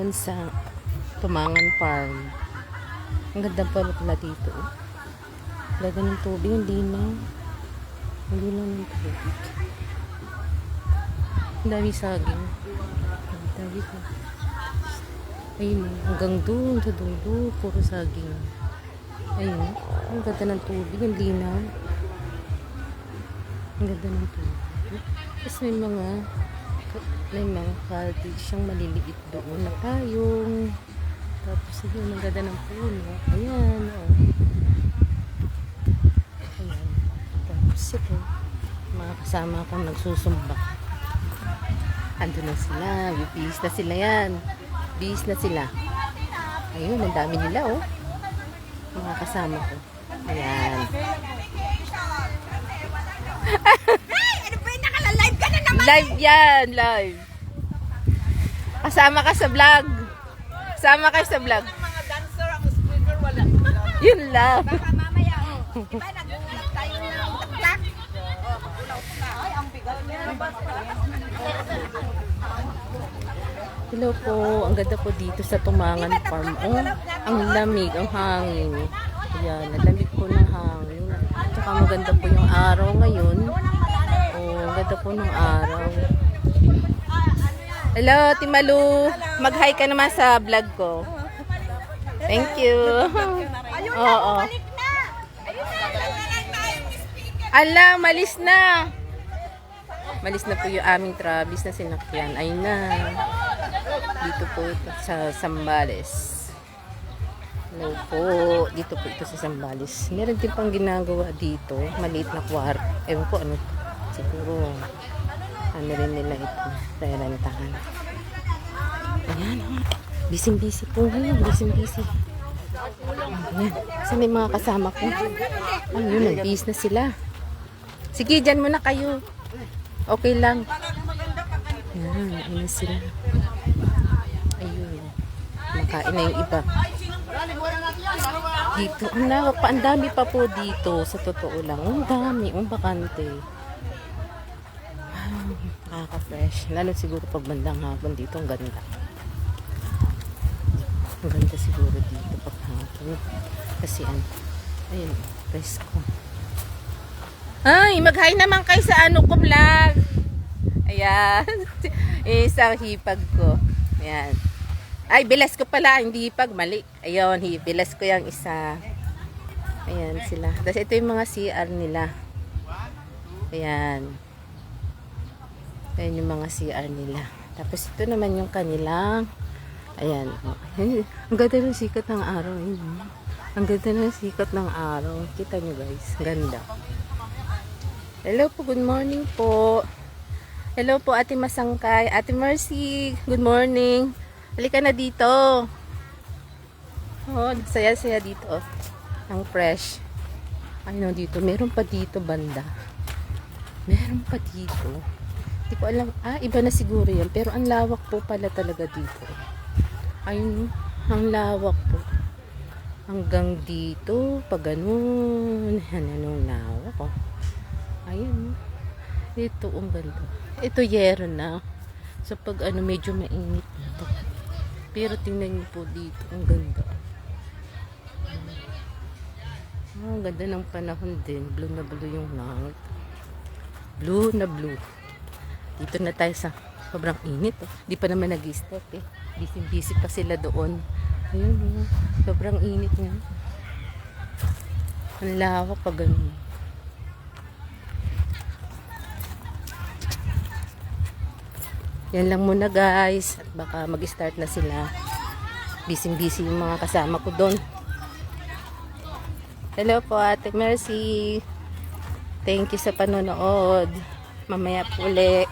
doon sa Tumangan Farm. Ang ganda pala dito. Ganda ng tubig, hindi na ng tubig. Ang dami saging. Ang dami pa. Ayun, hanggang doon sa dulo, puro saging. Ayun, ang ganda ng tubig, hindi na. Ang ganda ng tubig. Tapos may mga cottage siyang maliliit doon na payong. Tapos yun, ang ganda ng puno. Ayan, oh. Ayan. Tapos ito, mga kasama akong nagsusumba. Ando na sila, bibihis na sila yan. Bihis na sila. Ayun, ang dami nila, oh. Mga kasama ko. Ayan. Live yan, live. Kasama ka sa vlog. Kasama ka sa vlog. Mga dancer, ang speaker, wala. Yun lang. Baka mamaya, oh. Diba, nagulat tayo na utak. Ay, ang bigat niya. Hello po. Ang ganda po dito sa Tumangan Farm. Oh, ang lamig, ang hangin. Ayan, ang lamig po ng hangin. Tsaka maganda po yung araw ngayon. Oh, ang ganda po ng araw. Hello, Timalu. Mag-hi ka naman sa vlog ko. Thank you. Oo. Ala, malis na. Malis na po yung aming Travis na sinakyan. Ayun na. Dito po ito sa Zambales. Hello po. Dito po ito sa Zambales. Meron din pang ginagawa dito. Maliit na kwarto. Ewan ko ano. Siguro ano rin nila ito. Rentahan. Ayan. Busy-busy po ngayon. Busy-busy. Ayan. Kasi may mga kasama ko. Ayun, nag-bis na sila. Sige, dyan muna kayo. Okay lang. Ayan, ayun sila. Ayun. Makain na yung iba. Dito, ang dami pa po dito. Sa totoo lang. Ang dami, ang bakante. Nakaka-fresh. Lalo siguro pag bandang hapon dito, ang ganda. Ang ganda siguro dito pag hapon. Kasi ayun, presko. Ay, mag-hi naman kayo sa ano ko vlog. Ayan. Isang hipag ko. Ayan. Ay, bilas ko pala. Hindi hipag. Mali. Ayun, bilas ko yung isa. Ayan sila. Tapos ito yung mga CR nila. Ayan. Ayan yung mga CR nila. Tapos ito naman yung kanilang. Ayan. Ang ganda ng sikat ng araw. Ang ganda ng sikat ng araw. Kita nyo guys. Ganda. Hello po, good morning po. Hello po, Ate Masangkay. Ate Mercy, good morning. Halika na dito. Oh, saya-saya dito. Ang fresh. Ay no, dito. Meron pa dito banda. Meron pa dito. Hindi ko alam. Iba na siguro yan. Pero ang lawak po pala talaga dito. Ayun, ang lawak po. Hanggang dito. Pag ganun. Anong lawak oh. Ayun. Ito, ang ganda. Ito, yero na. So, pag medyo mainit na ito. Pero, tingnan niyo po dito. Ang ganda. Ang ganda ng panahon din. Blue na blue yung langit. Blue na blue. Dito na tayo sa sobrang init. Oh. Di pa naman nag-stop eh. Busy-busy pa sila doon. Ayun, oh. Sobrang init nga. Ang lawak pag ganun. Yan lang muna guys. At baka mag-start na sila. Busy-busy yung mga kasama ko doon. Hello po Ate Mercy. Thank you sa panonood. Mamaya po ulit.